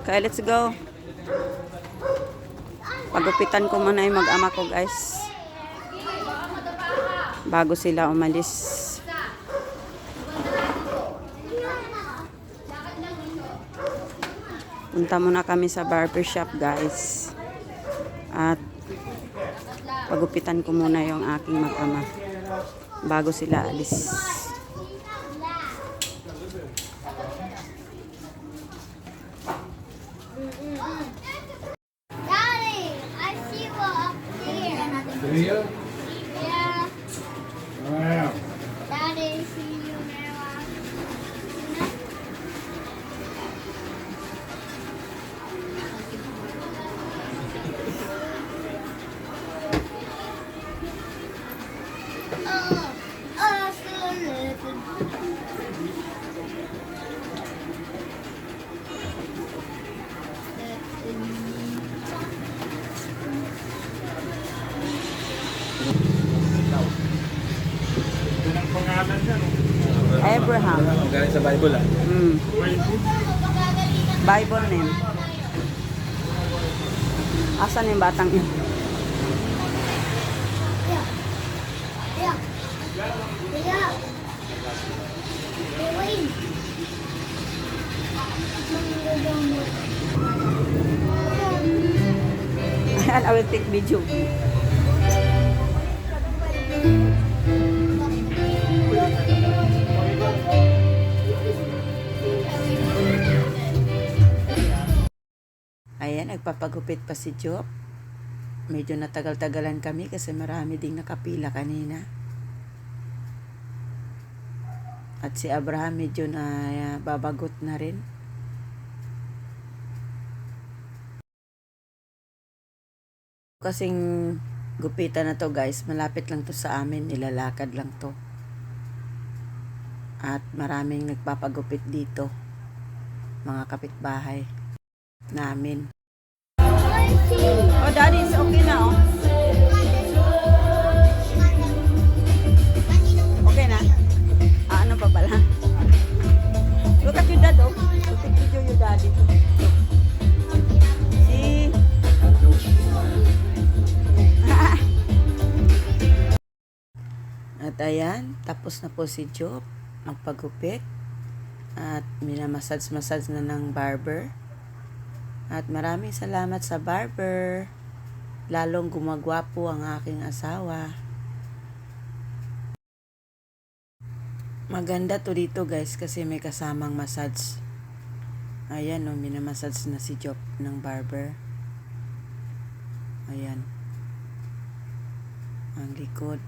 Okay, let's go. Pagupitan ko muna yung mag-ama ko, guys. Bago sila umalis. Punta muna kami sa barbershop, guys. At pagupitan ko muna yung aking mag-ama bago sila alis. Daddy, I see you up there. Do you? Yeah. Wow. Daddy, see you now. So little. Ito ang pangalan niya, no? Abraham. Galing sa Bible, ah. Bible name. Asan yung batang yun? Yeah. Yeah. Yeah. Wait. And I will take video. Ayan, nagpapagupit pa si Job. Medyo natagal-tagalan kami kasi marami ding nakapila kanina. At si Abraham medyo na babagot na rin. Kasing gupitan na to, guys, malapit lang to sa amin, nilalakad lang to. At maraming nagpapagupit dito, mga kapitbahay namin. Oh, daddy, it's okay na, oh. Okay na? Ano pa pala? Look at your dad, oh. Take video your daddy. See? At ayan, tapos na po si Job magpagupit. At minamassage na ng barber. At maraming salamat sa barber. Lalong gumagwapo ang aking asawa. Maganda to dito, guys, kasi may kasamang massage. Ayan, minamassage na si Job ng barber. Ayan. Ang likod.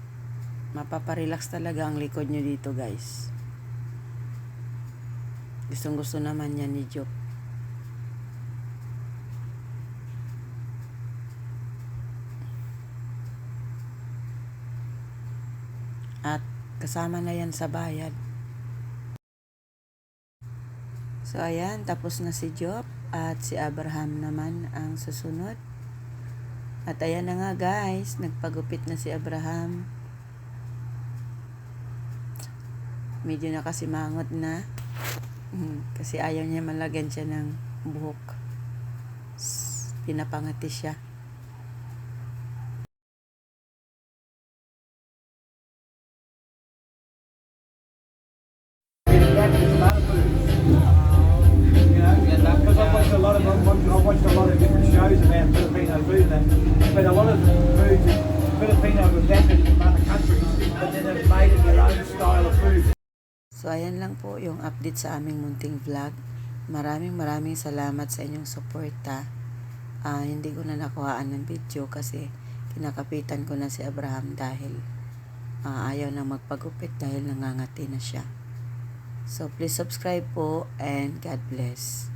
Mapaparelax talaga ang likod nyo dito, guys. Gustong gusto naman yan ni Job. At kasama na yan sa bayad. So ayan, tapos na si Job at si Abraham naman ang susunod. At ayan na nga, guys, nagpagupit na si Abraham. Medyo nakasimangot na. Kasi ayaw niya malagyan siya ng buhok. Pinapangati siya. Because I watched a lot of different shows about Filipino food, but a lot of the food Filipino adapted from other countries, but then they've made it their own style of food. So ayan lang po yung update sa aming munting vlog. Maraming salamat sa inyong suporta. Hindi ko na nakuhaan ng video kasi kinakapitan ko na si Abraham dahil ayaw na magpagupit dahil nangangati na siya. So please subscribe po and God bless.